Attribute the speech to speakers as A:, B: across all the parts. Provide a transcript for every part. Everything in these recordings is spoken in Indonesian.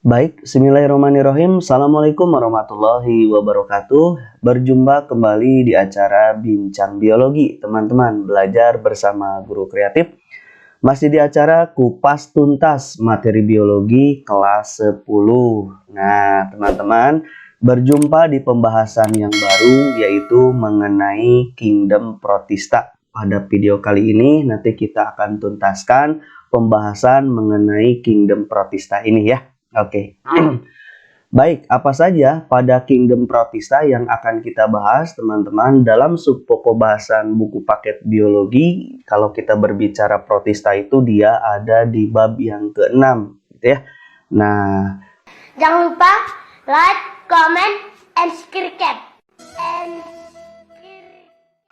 A: Baik, bismillahirrahmanirrahim. Assalamualaikum warahmatullahi wabarakatuh. Berjumpa kembali di acara Bincang Biologi, teman-teman. Belajar bersama guru kreatif. Masih di acara Kupas Tuntas Materi Biologi kelas 10. Nah, teman-teman, berjumpa di pembahasan yang baru, yaitu mengenai Kingdom Protista. Pada video kali ini, nanti kita akan tuntaskan pembahasan mengenai Kingdom Protista ini ya. Oke. Baik, apa saja pada Kingdom Protista yang akan kita bahas, teman-teman, dalam subpokok bahasan buku paket biologi. Kalau kita berbicara protista itu dia ada di bab yang ke-6, gitu ya. Nah,
B: jangan lupa like, comment, and subscribe.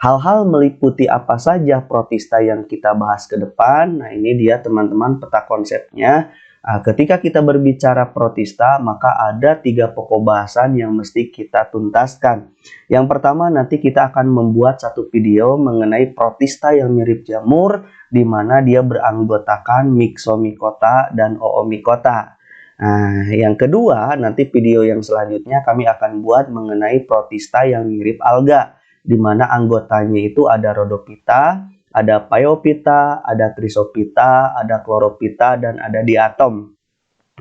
A: Hal-hal meliputi apa saja protista yang kita bahas ke depan. Nah, ini dia teman-teman peta konsepnya. Ketika kita berbicara protista, maka ada 3 pokok bahasan yang mesti kita tuntaskan. Yang pertama, nanti kita akan membuat satu video mengenai protista yang mirip jamur, di mana dia beranggotakan Myxomycota dan Oomycota. Nah, yang kedua, nanti video yang selanjutnya kami akan buat mengenai protista yang mirip alga, di mana anggotanya itu ada Rhodophyta, ada Phaeophyta, ada Chrysophyta, ada Chlorophyta, dan ada diatom,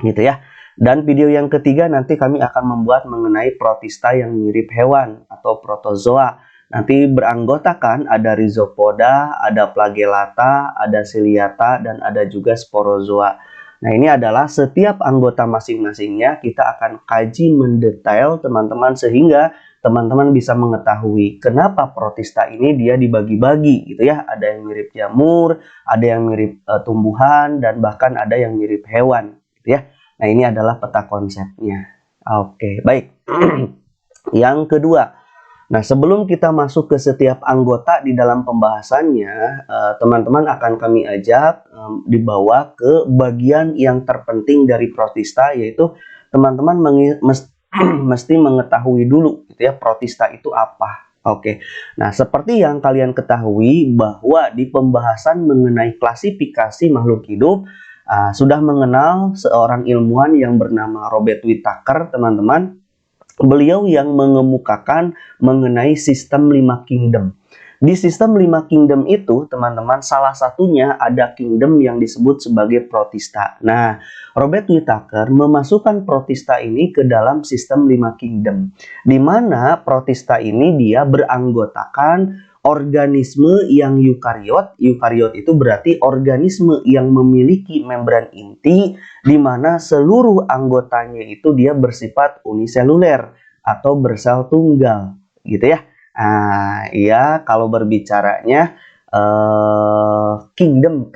A: gitu ya. Dan video yang ketiga nanti kami akan membuat mengenai protista yang mirip hewan atau protozoa. Nanti beranggotakan ada Rhizopoda, ada Flagellata, ada Ciliata, dan ada juga Sporozoa. Nah, ini adalah setiap anggota masing-masingnya kita akan kaji mendetail, teman-teman, sehingga teman-teman bisa mengetahui kenapa protista ini dia dibagi-bagi gitu ya. Ada yang mirip jamur, ada yang mirip tumbuhan, dan bahkan ada yang mirip hewan gitu ya. Nah, ini adalah peta konsepnya. Oke, baik. Yang kedua, nah sebelum kita masuk ke setiap anggota di dalam pembahasannya, teman-teman akan kami ajak dibawa ke bagian yang terpenting dari protista, yaitu teman-teman mesti mengetahui dulu gitu ya, protista itu apa. Oke. Nah, seperti yang kalian ketahui bahwa di pembahasan mengenai klasifikasi makhluk hidup sudah mengenal seorang ilmuwan yang bernama Robert Whittaker, teman-teman. Beliau yang mengemukakan mengenai sistem 5 kingdom. Di sistem 5 kingdom itu, teman-teman, salah satunya ada kingdom yang disebut sebagai protista. Nah, Robert Whittaker memasukkan protista ini ke dalam sistem 5 kingdom, di mana protista ini dia beranggotakan organisme yang eukariot. Eukariot itu berarti organisme yang memiliki membran inti, di mana seluruh anggotanya itu dia bersifat uniseluler atau bersel tunggal, gitu ya. Ya, kalau berbicaranya kingdom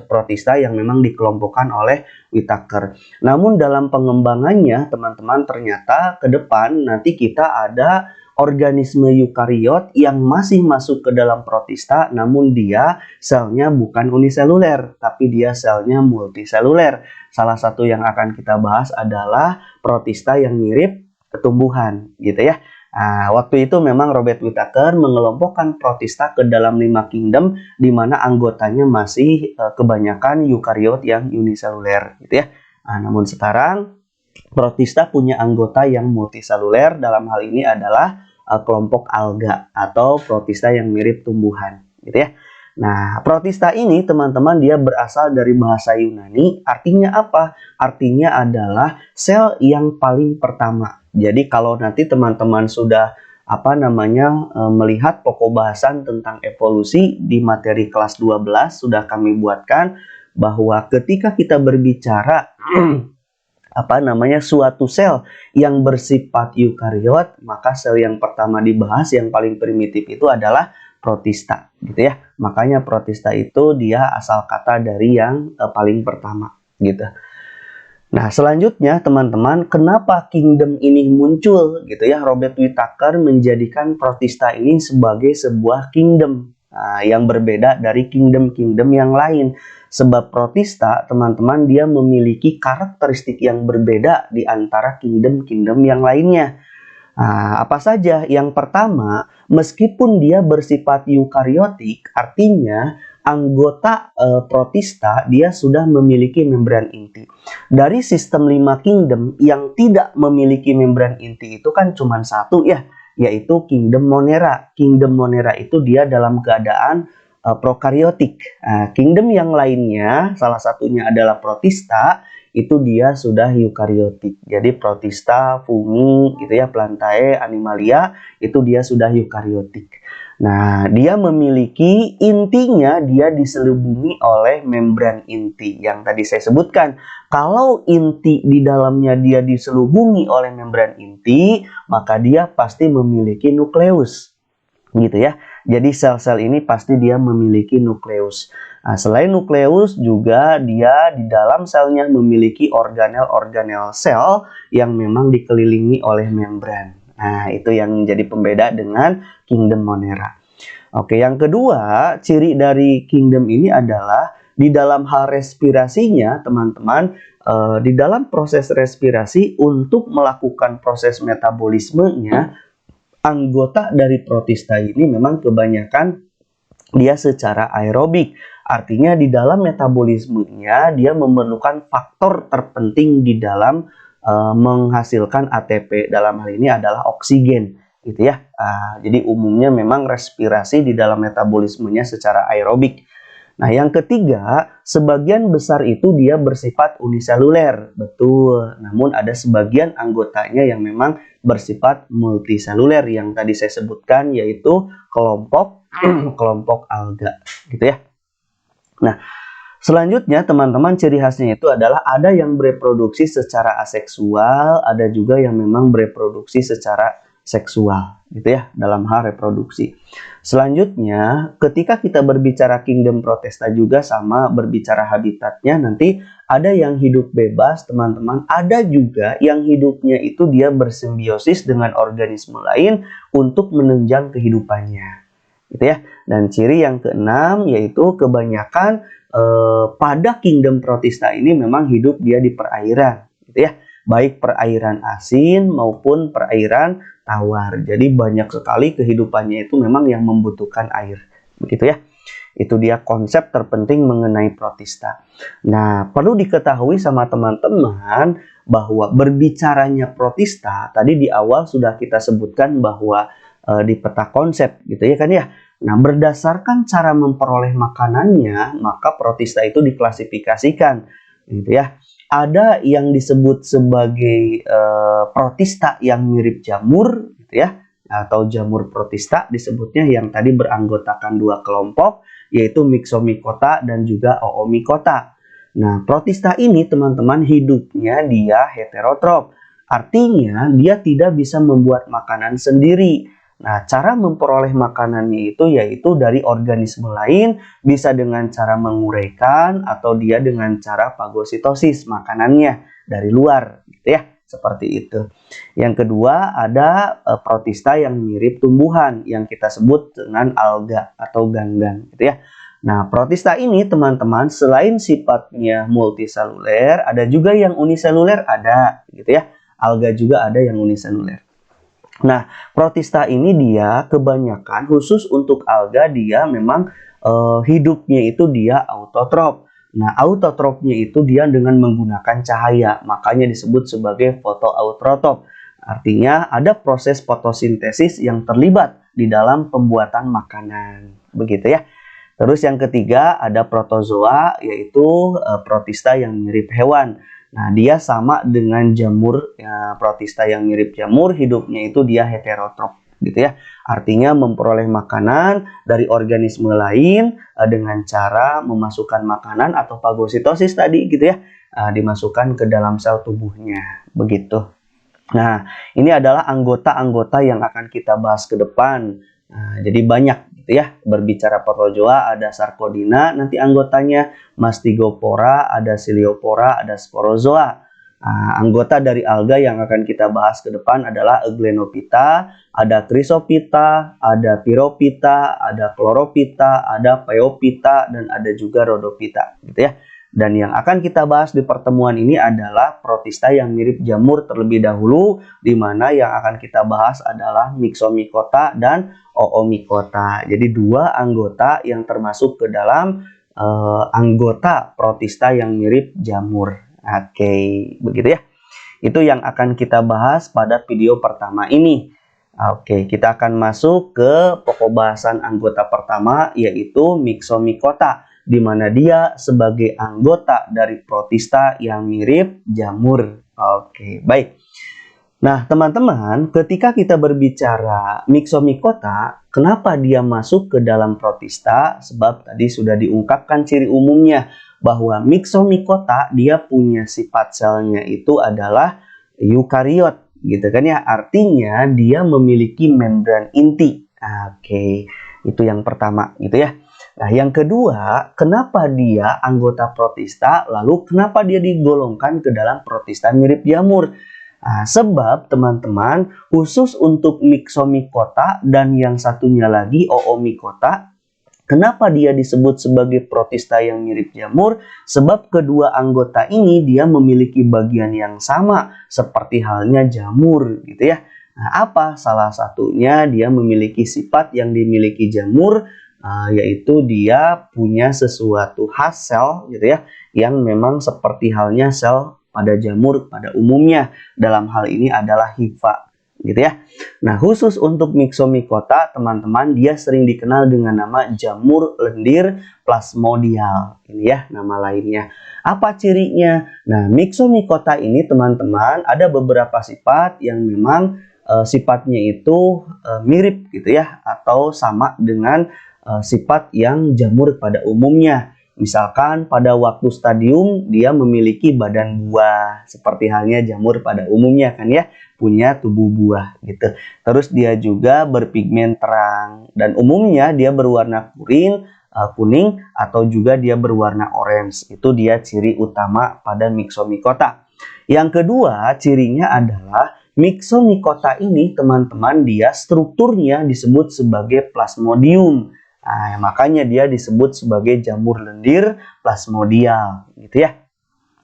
A: protista yang memang dikelompokkan oleh Whittaker. Namun dalam pengembangannya, teman-teman, ternyata ke depan nanti kita ada organisme eukariot yang masih masuk ke dalam protista, namun dia selnya bukan uniseluler, tapi dia selnya multiseluler. Salah satu yang akan kita bahas adalah protista yang mirip tumbuhan, gitu ya. Nah, waktu itu memang Robert Whittaker mengelompokkan protista ke dalam 5 kingdom, di mana anggotanya masih kebanyakan eukariot yang uniseluler, gitu ya. Namun sekarang protista punya anggota yang multiseluler, dalam hal ini adalah kelompok alga atau protista yang mirip tumbuhan, gitu ya. Nah, protista ini, teman-teman, dia berasal dari bahasa Yunani. Artinya apa? Artinya adalah sel yang paling pertama. Jadi kalau nanti teman-teman sudah melihat pokok bahasan tentang evolusi di materi kelas 12 sudah kami buatkan bahwa ketika kita berbicara suatu sel yang bersifat eukariot, maka sel yang pertama dibahas yang paling primitif itu adalah protista, gitu ya. Makanya protista itu dia asal kata dari yang paling pertama, gitu. Nah, selanjutnya teman-teman, kenapa kingdom ini muncul, gitu ya? Robert Whittaker menjadikan protista ini sebagai sebuah kingdom yang berbeda dari kingdom-kingdom yang lain. Sebab protista, teman-teman, dia memiliki karakteristik yang berbeda di antara kingdom-kingdom yang lainnya. Apa saja? Yang pertama, meskipun dia bersifat eukariotik, artinya anggota protista dia sudah memiliki membran inti. Dari sistem 5 kingdom yang tidak memiliki membran inti itu kan cuma satu ya, yaitu kingdom Monera. Kingdom Monera itu dia dalam keadaan prokaryotik. Kingdom yang lainnya, salah satunya adalah protista, itu dia sudah eukaryotik. Jadi protista, fungi, gitu ya, plantae, animalia, itu dia sudah eukaryotik. Nah, dia memiliki intinya, dia diselubungi oleh membran inti yang tadi saya sebutkan. Kalau inti di dalamnya dia diselubungi oleh membran inti, maka dia pasti memiliki nukleus. Gitu ya. Jadi sel-sel ini pasti dia memiliki nukleus. Nah, selain nukleus juga dia di dalam selnya memiliki organel-organel sel yang memang dikelilingi oleh membran. Nah, itu yang menjadi pembeda dengan kingdom Monera. Oke, yang kedua, ciri dari kingdom ini adalah di dalam hal respirasinya, teman-teman, di dalam proses respirasi untuk melakukan proses metabolismenya, anggota dari protista ini memang kebanyakan dia secara aerobik. Artinya di dalam metabolismenya dia memerlukan faktor terpenting di dalam menghasilkan ATP. Dalam hal ini adalah oksigen, gitu ya. Jadi umumnya memang respirasi di dalam metabolismenya secara aerobik. Nah, yang ketiga, sebagian besar itu dia bersifat uniseluler, betul. Namun ada sebagian anggotanya yang memang bersifat multiseluler yang tadi saya sebutkan, yaitu kelompok alga, gitu ya. Nah, selanjutnya teman-teman ciri khasnya itu adalah ada yang bereproduksi secara aseksual, ada juga yang memang bereproduksi secara seksual, gitu ya, dalam hal reproduksi. Selanjutnya, ketika kita berbicara kingdom protista juga sama berbicara habitatnya, nanti ada yang hidup bebas, teman-teman, ada juga yang hidupnya itu dia bersimbiosis dengan organisme lain untuk menunjang kehidupannya, gitu ya. Dan ciri yang keenam yaitu kebanyakan pada kingdom protista ini memang hidup dia di perairan, gitu ya, baik perairan asin maupun perairan tawar. Jadi banyak sekali kehidupannya itu memang yang membutuhkan air, begitu ya. Itu dia konsep terpenting mengenai protista. Nah, perlu diketahui sama teman-teman bahwa berbicaranya protista tadi di awal sudah kita sebutkan bahwa di peta konsep, gitu ya kan ya. Nah, berdasarkan cara memperoleh makanannya, maka protista itu diklasifikasikan, gitu ya. Ada yang disebut sebagai protista yang mirip jamur, gitu ya, atau jamur protista disebutnya, yang tadi beranggotakan dua kelompok, yaitu Myxomycota dan juga Oomycota. Nah, protista ini teman-teman hidupnya dia heterotrof, artinya dia tidak bisa membuat makanan sendiri. Nah, cara memperoleh makanannya itu yaitu dari organisme lain, bisa dengan cara menguraikan atau dia dengan cara fagositosis makanannya dari luar, gitu ya, seperti itu. Yang kedua ada protista yang mirip tumbuhan yang kita sebut dengan alga atau ganggang, gitu ya. Nah, protista ini teman-teman selain sifatnya multiseluler, ada juga yang uniseluler ada, gitu ya. Alga juga ada yang uniseluler. Nah, protista ini dia kebanyakan khusus untuk alga dia memang hidupnya itu dia autotrof. Nah, autotrofnya itu dia dengan menggunakan cahaya, makanya disebut sebagai fotoautotrof. Artinya ada proses fotosintesis yang terlibat di dalam pembuatan makanan, begitu ya. Terus yang ketiga ada protozoa, yaitu protista yang mirip hewan. Nah, dia sama dengan jamur, ya, protista yang mirip jamur, hidupnya itu dia heterotrof, gitu ya. Artinya memperoleh makanan dari organisme lain dengan cara memasukkan makanan atau fagositosis tadi, gitu ya, dimasukkan ke dalam sel tubuhnya, begitu. Nah, ini adalah anggota-anggota yang akan kita bahas ke depan. Nah, jadi banyak, gitu ya. Berbicara protozoa ada Sarcodina, nanti anggotanya Mastigopora, ada Ciliopora, ada Sporozoa. Nah, anggota dari alga yang akan kita bahas ke depan adalah Euglenophyta, ada Chrysophyta, ada Pyrophyta, ada Chlorophyta, ada Phaeophyta, dan ada juga Rhodophyta, gitu ya. Dan yang akan kita bahas di pertemuan ini adalah protista yang mirip jamur terlebih dahulu, di mana yang akan kita bahas adalah Myxomycota dan Oomycota. Jadi dua anggota yang termasuk ke dalam anggota protista yang mirip jamur. Oke, begitu ya. Itu yang akan kita bahas pada video pertama ini. Oke, kita akan masuk ke pokok bahasan anggota pertama, yaitu Myxomycota, di mana dia sebagai anggota dari protista yang mirip jamur. Oke, baik. Nah, teman-teman, ketika kita berbicara Myxomycota, kenapa dia masuk ke dalam protista? Sebab tadi sudah diungkapkan ciri umumnya bahwa Myxomycota dia punya sifat selnya itu adalah eukariot, gitu kan ya. Artinya dia memiliki membran inti. Oke, itu yang pertama, gitu ya. Nah, yang kedua, kenapa dia anggota protista, lalu kenapa dia digolongkan ke dalam protista mirip jamur? Nah, sebab teman-teman, khusus untuk Myxomycota dan yang satunya lagi Oomycota, kenapa dia disebut sebagai protista yang mirip jamur? Sebab kedua anggota ini dia memiliki bagian yang sama seperti halnya jamur, gitu ya. Nah, apa? Salah satunya dia memiliki sifat yang dimiliki jamur, yaitu dia punya sesuatu khas sel, gitu ya, yang memang seperti halnya sel pada jamur pada umumnya. Dalam hal ini adalah hifa, gitu ya. Nah, khusus untuk Myxomycota, teman-teman, dia sering dikenal dengan nama jamur lendir plasmodial. Ini ya nama lainnya. Apa cirinya? Nah, Myxomycota ini, teman-teman, ada beberapa sifat yang memang sifatnya itu mirip, gitu ya, atau sama dengan sifat yang jamur pada umumnya. Misalkan pada waktu stadium dia memiliki badan buah seperti halnya jamur pada umumnya kan ya, punya tubuh buah gitu. Terus dia juga berpigmen terang dan umumnya dia berwarna kuning atau juga dia berwarna orange. Itu dia ciri utama pada Myxomycota. Yang kedua, cirinya adalah Myxomycota ini, teman-teman, dia strukturnya disebut sebagai plasmodium. Nah, makanya dia disebut sebagai jamur lendir plasmodial, gitu ya.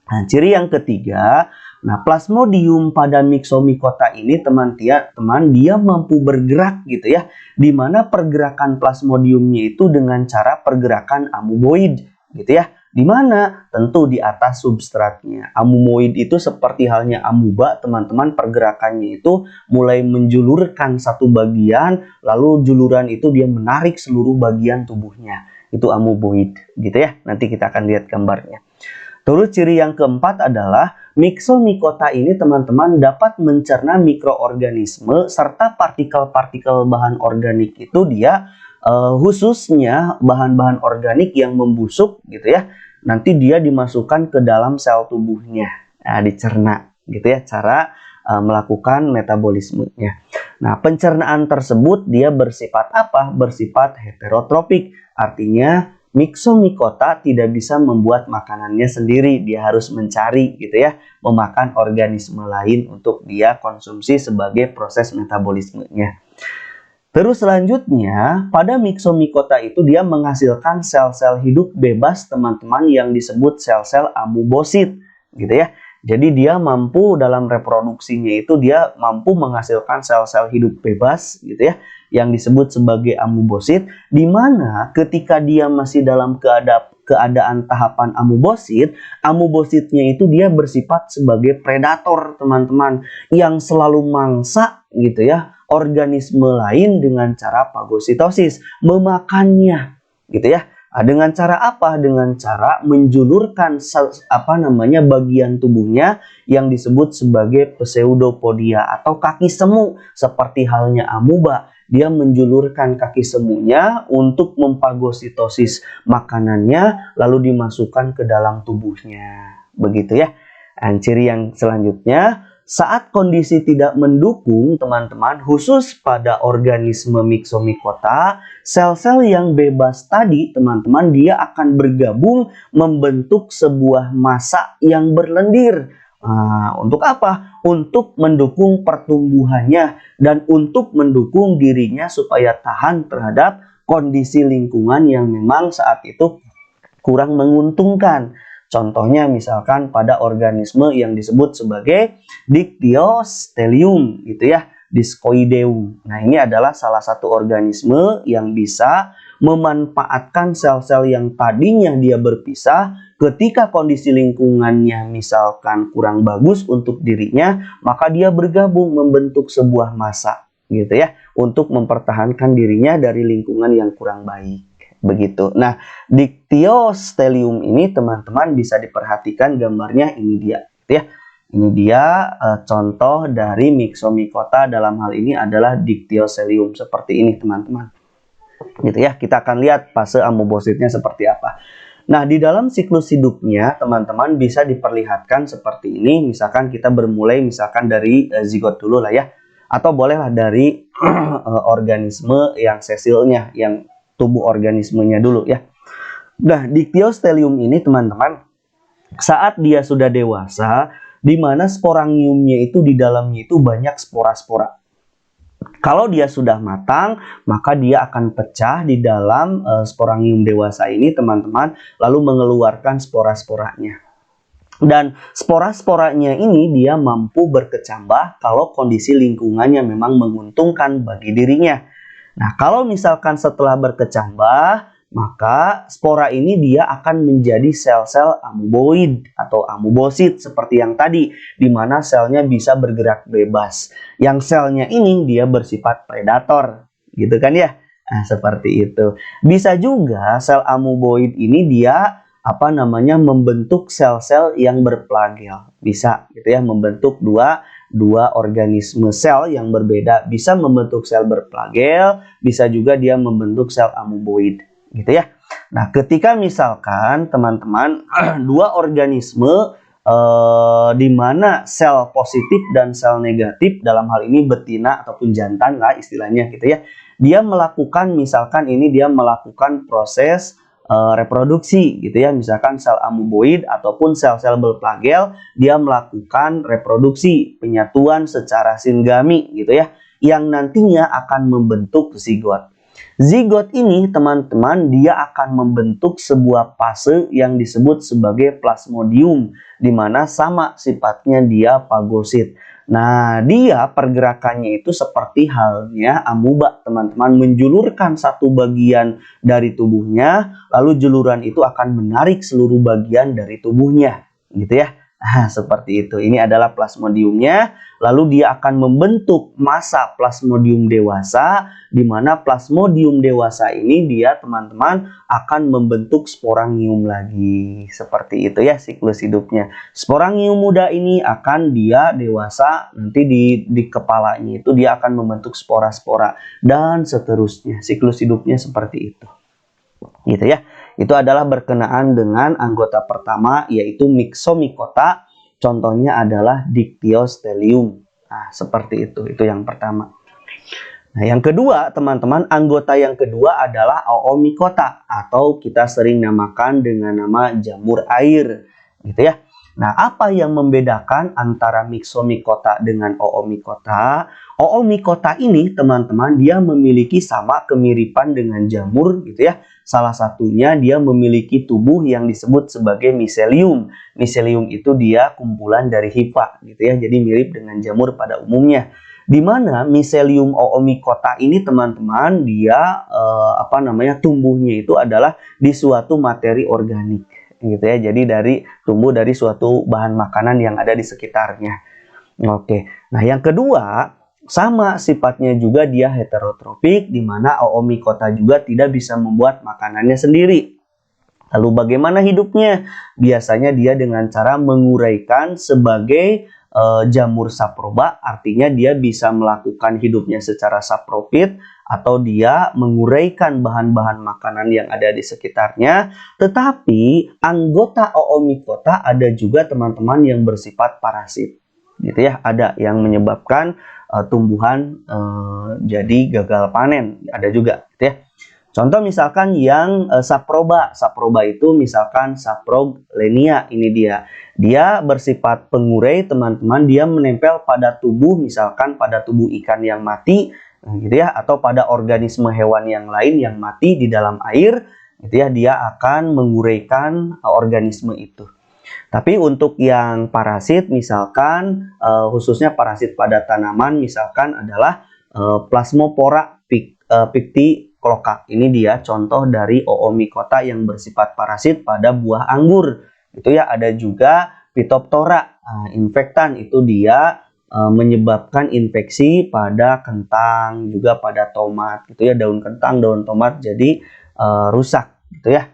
A: Nah, ciri yang ketiga, nah plasmodium pada Myxomycota ini, teman-teman, dia mampu bergerak, gitu ya. Di mana pergerakan plasmodiumnya itu dengan cara pergerakan amuboid, gitu ya. Di mana? Tentu di atas substratnya. Amuboid itu seperti halnya amuba, teman-teman, pergerakannya itu mulai menjulurkan satu bagian, lalu juluran itu dia menarik seluruh bagian tubuhnya. Itu amuboid, gitu ya. Nanti kita akan lihat gambarnya. Terus ciri yang keempat adalah Myxomycota ini, teman-teman, dapat mencerna mikroorganisme serta partikel-partikel bahan organik itu dia khususnya bahan-bahan organik yang membusuk, gitu ya. Nanti dia dimasukkan ke dalam sel tubuhnya, nah, dicerna, gitu ya, cara melakukan metabolismenya. Nah, pencernaan tersebut dia bersifat apa? Bersifat heterotropik, artinya Myxomycota tidak bisa membuat makanannya sendiri, dia harus mencari, gitu ya, memakan organisme lain untuk dia konsumsi sebagai proses metabolismenya. Terus selanjutnya, pada Myxomycota itu dia menghasilkan sel-sel hidup bebas, teman-teman, yang disebut sel-sel amubosit, gitu ya. Jadi dia mampu dalam reproduksinya itu dia mampu menghasilkan sel-sel hidup bebas, gitu ya, yang disebut sebagai amubosit, di mana ketika dia masih dalam keadaan tahapan amubosit, amubositnya itu dia bersifat sebagai predator, teman-teman, yang selalu mangsa, gitu ya, organisme lain dengan cara fagositosis, memakannya, gitu ya. Nah, dengan cara apa? Dengan cara menjulurkan bagian tubuhnya yang disebut sebagai pseudopodia atau kaki semu, seperti halnya amuba. Dia menjulurkan kaki semunya untuk memfagositosis makanannya lalu dimasukkan ke dalam tubuhnya. Begitu ya. Dan ciri yang selanjutnya, saat kondisi tidak mendukung, teman-teman, khusus pada organisme Myxomycota, sel-sel yang bebas tadi, teman-teman, dia akan bergabung membentuk sebuah massa yang berlendir. Untuk apa? Untuk mendukung pertumbuhannya dan untuk mendukung dirinya supaya tahan terhadap kondisi lingkungan yang memang saat itu kurang menguntungkan. Contohnya misalkan pada organisme yang disebut sebagai Dictyostelium gitu ya, Discoideum. Nah, ini adalah salah satu organisme yang bisa memanfaatkan sel-sel yang tadinya dia berpisah ketika kondisi lingkungannya misalkan kurang bagus untuk dirinya, maka dia bergabung membentuk sebuah massa gitu ya, untuk mempertahankan dirinya dari lingkungan yang kurang baik. Begitu. Nah, Dictyostelium ini teman-teman bisa diperhatikan gambarnya, ini dia gitu ya. Ini dia contoh dari Myxomicota, dalam hal ini adalah Dictyostelium seperti ini teman-teman. Gitu ya. Kita akan lihat fase amebositnya seperti apa. Nah, di dalam siklus hidupnya teman-teman bisa diperlihatkan seperti ini. Misalkan kita bermulai misalkan dari zigot dulu lah ya. Atau bolehlah dari organisme yang sesilnya, yang tubuh organismenya dulu ya. Nah, Dictyostelium ini teman-teman, saat dia sudah dewasa, di mana sporangiumnya itu di dalamnya itu banyak spora-spora. Kalau dia sudah matang, maka dia akan pecah di dalam sporangium dewasa ini teman-teman, lalu mengeluarkan spora-sporanya. Dan spora-sporanya ini dia mampu berkecambah kalau kondisi lingkungannya memang menguntungkan bagi dirinya. Nah, kalau misalkan setelah berkecambah, maka spora ini dia akan menjadi sel-sel amoeboid atau amebosit seperti yang tadi, di mana selnya bisa bergerak bebas. Yang selnya ini dia bersifat predator, gitu kan ya? Nah, seperti itu. Bisa juga sel amoeboid ini dia membentuk sel-sel yang berflagel. Bisa gitu ya, membentuk dua organisme sel yang berbeda, bisa membentuk sel berflagel, bisa juga dia membentuk sel amoeboid gitu ya. Nah, ketika misalkan teman-teman dua organisme di mana sel positif dan sel negatif, dalam hal ini betina ataupun jantan lah istilahnya gitu ya, dia melakukan misalkan ini dia melakukan proses reproduksi gitu ya, misalkan sel amoeboid ataupun sel-sel berflagel dia melakukan reproduksi, penyatuan secara singami gitu ya, yang nantinya akan membentuk zigot. Zigot ini teman-teman dia akan membentuk sebuah fase yang disebut sebagai plasmodium, di mana sama sifatnya dia fagosit. Nah, dia pergerakannya itu seperti halnya amuba teman-teman, menjulurkan satu bagian dari tubuhnya, lalu juluran itu akan menarik seluruh bagian dari tubuhnya gitu ya. Nah, seperti itu. Ini adalah plasmodiumnya. Lalu dia akan membentuk massa plasmodium dewasa, di mana plasmodium dewasa ini dia teman-teman akan membentuk sporangium lagi. Seperti itu ya siklus hidupnya. Sporangium muda ini akan dia dewasa, nanti di kepalanya itu dia akan membentuk spora-spora dan seterusnya. Siklus hidupnya seperti itu. Gitu ya. Itu adalah berkenaan dengan anggota pertama, yaitu Myxomicota. Contohnya adalah Dictyostelium. Nah, seperti itu. Itu yang pertama. Nah, yang kedua, teman-teman, anggota yang kedua adalah Oomycota, atau kita sering namakan dengan nama jamur air, gitu ya. Nah, apa yang membedakan antara Myxomicota dengan Oomycota? Oomycota ini, teman-teman, dia memiliki sama kemiripan dengan jamur, gitu ya. Salah satunya dia memiliki tubuh yang disebut sebagai miselium. Miselium itu dia kumpulan dari hifa gitu ya. Jadi mirip dengan jamur pada umumnya. Di mana miselium Oomycota ini teman-teman dia tumbuhnya itu adalah di suatu materi organik gitu ya. Jadi tumbuh dari suatu bahan makanan yang ada di sekitarnya. Oke. Nah, yang kedua, sama sifatnya juga dia heterotrofik, di mana Oomycota juga tidak bisa membuat makanannya sendiri. Lalu bagaimana hidupnya? Biasanya dia dengan cara menguraikan sebagai jamur saproba, artinya dia bisa melakukan hidupnya secara saprofit, atau dia menguraikan bahan-bahan makanan yang ada di sekitarnya. Tetapi anggota Oomycota ada juga teman-teman yang bersifat parasit. Gitu ya, ada yang menyebabkan tumbuhan jadi gagal panen, ada juga gitu ya. Contoh misalkan yang saproba. Saproba itu misalkan Saproglenia, ini dia bersifat pengurai teman-teman, dia menempel pada tubuh, misalkan pada tubuh ikan yang mati gitu ya, atau pada organisme hewan yang lain yang mati di dalam air gitu ya, dia akan menguraikan organisme itu. Tapi untuk yang parasit misalkan khususnya parasit pada tanaman misalkan adalah Plasmopora picticloca. Ini dia contoh dari Oomycota yang bersifat parasit pada buah anggur. Itu ya, ada juga Phytophthora infektan, itu dia menyebabkan infeksi pada kentang, juga pada tomat gitu ya, daun kentang, daun tomat jadi rusak gitu ya.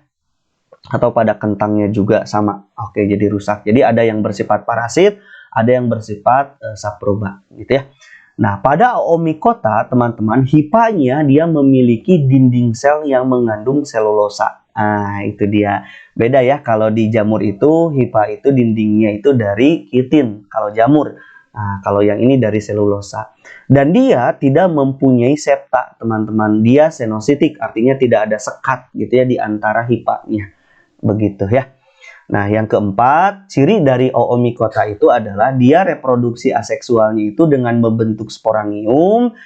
A: Atau pada kentangnya juga sama. Oke, jadi rusak. Jadi ada yang bersifat parasit, ada yang bersifat saproba gitu ya. Nah, pada Oomycota, teman-teman, hipanya dia memiliki dinding sel yang mengandung selulosa. Nah, itu dia. Beda ya, kalau di jamur itu, hipa itu dindingnya itu dari kitin, kalau jamur. Nah, kalau yang ini dari selulosa. Dan dia tidak mempunyai septa, teman-teman. Dia senositik, artinya tidak ada sekat gitu ya di antara hipanya. Begitu ya. Nah, yang keempat, ciri dari Oomycota itu adalah dia reproduksi aseksualnya itu dengan membentuk sporangium,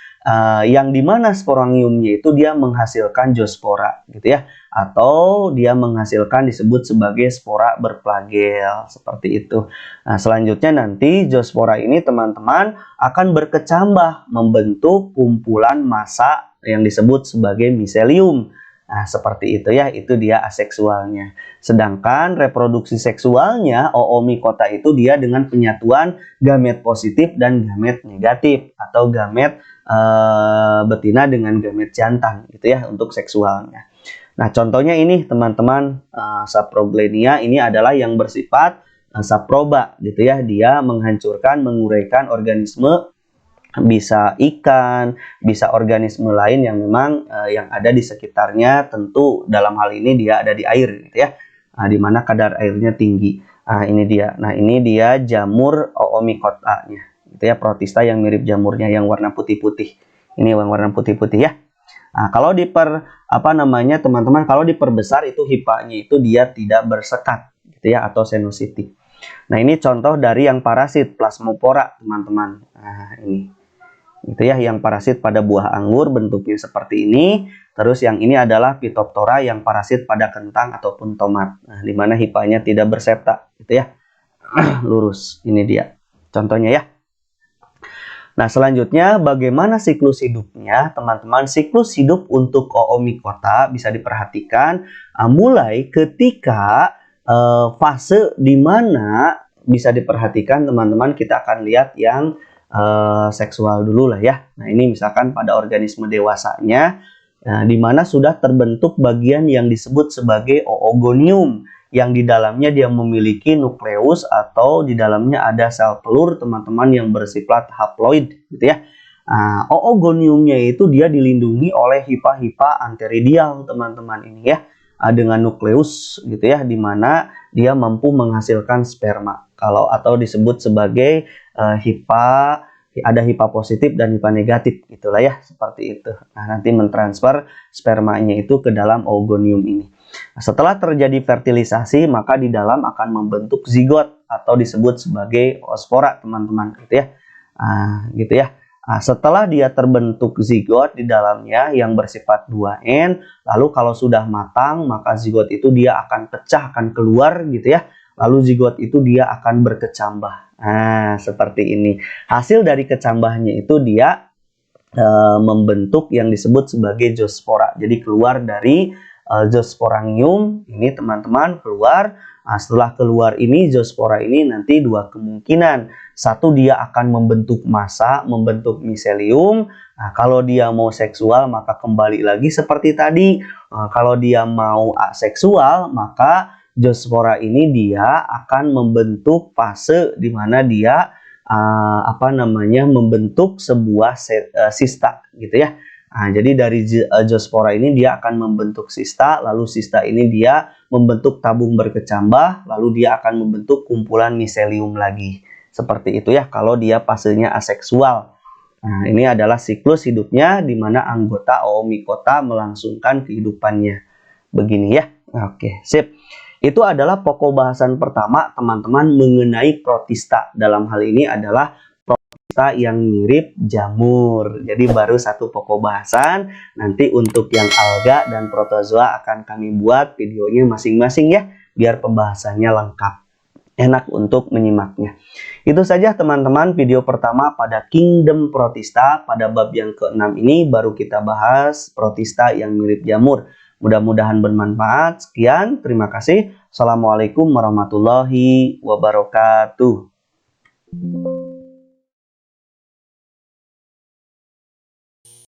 A: yang dimana sporangiumnya itu dia menghasilkan zoospora gitu ya, atau dia menghasilkan disebut sebagai spora berflagel seperti itu. Nah, selanjutnya nanti zoospora ini teman-teman akan berkecambah membentuk kumpulan massa yang disebut sebagai miselium. Nah, seperti itu ya, itu dia aseksualnya. Sedangkan reproduksi seksualnya Oomycota itu dia dengan penyatuan gamet positif dan gamet negatif, atau gamet betina dengan gamet jantan gitu ya untuk seksualnya. Nah, contohnya ini teman-teman, Saproglenia ini adalah yang bersifat saproba gitu ya. Dia menghancurkan, menguraikan organisme, bisa ikan, bisa organisme lain yang memang yang ada di sekitarnya. Tentu dalam hal ini dia ada di air gitu ya, di mana kadar airnya tinggi. Ini dia. Nah, ini dia jamur Oomycota-nya gitu ya, protista yang mirip jamurnya yang warna putih-putih. Ini yang warna putih-putih ya. Nah, kalau teman-teman, kalau diperbesar itu hipanya itu dia tidak bersekat gitu ya, atau senositik. Nah, ini contoh dari yang parasit Plasmopora, teman-teman. Nah, ini gitu ya, yang parasit pada buah anggur bentuknya seperti ini. Terus yang ini adalah Phytophthora yang parasit pada kentang ataupun tomat. Nah, di mana hipanya tidak bersepta gitu ya. Lurus. Ini dia contohnya ya. Nah, selanjutnya bagaimana siklus hidupnya, teman-teman? Siklus hidup untuk Oomycota bisa diperhatikan mulai ketika fase di mana bisa diperhatikan, teman-teman, kita akan lihat yang seksual dulu lah ya. Nah, ini misalkan pada organisme dewasanya, di mana sudah terbentuk bagian yang disebut sebagai oogonium, yang di dalamnya dia memiliki nukleus, atau di dalamnya ada sel telur, teman-teman, yang bersifat haploid gitu ya. Oogoniumnya itu dia dilindungi oleh hipa-hipa anteridial, teman-teman, ini ya, dengan nukleus gitu ya, di mana dia mampu menghasilkan sperma, atau disebut sebagai ada hipa positif dan hipa negatif gitulah ya, seperti itu. Nah, nanti mentransfer spermanya itu ke dalam oogonium ini. Nah, setelah terjadi fertilisasi, maka di dalam akan membentuk zigot atau disebut sebagai oospora, teman-teman, gitu ya. Gitu ya. Nah, setelah dia terbentuk zigot di dalamnya yang bersifat 2N, lalu kalau sudah matang, maka zigot itu dia akan pecah, akan keluar gitu ya. Lalu zigot itu dia akan berkecambah. Nah, seperti ini. Hasil dari kecambahnya itu dia membentuk yang disebut sebagai zoospora. Jadi keluar dari zoosporangium ini, teman-teman, keluar. Nah, setelah keluar ini zoospora ini nanti dua kemungkinan. Satu, dia akan membentuk massa, membentuk miselium. Nah, kalau dia mau seksual maka kembali lagi seperti tadi. Kalau dia mau aseksual maka zoospora ini dia akan membentuk fase di mana dia membentuk sebuah sista gitu ya. Nah, jadi dari zoospora ini dia akan membentuk sista, lalu sista ini dia membentuk tabung berkecambah, lalu dia akan membentuk kumpulan miselium lagi. Seperti itu ya kalau dia fasenya aseksual. Nah, ini adalah siklus hidupnya di mana anggota Oomycota melangsungkan kehidupannya. Begini ya. Oke, sip. Itu adalah pokok bahasan pertama, teman-teman, mengenai protista. Dalam hal ini adalah protista yang mirip jamur. Jadi baru satu pokok bahasan. Nanti untuk yang alga dan protozoa akan kami buat videonya masing-masing ya, biar pembahasannya lengkap. enak untuk menyimaknya. Itu saja teman-teman video pertama pada Kingdom Protista. Pada bab yang ke-6 ini baru kita bahas protista yang mirip jamur. Mudah-mudahan bermanfaat. Sekian, terima kasih. Assalamualaikum warahmatullahi wabarakatuh.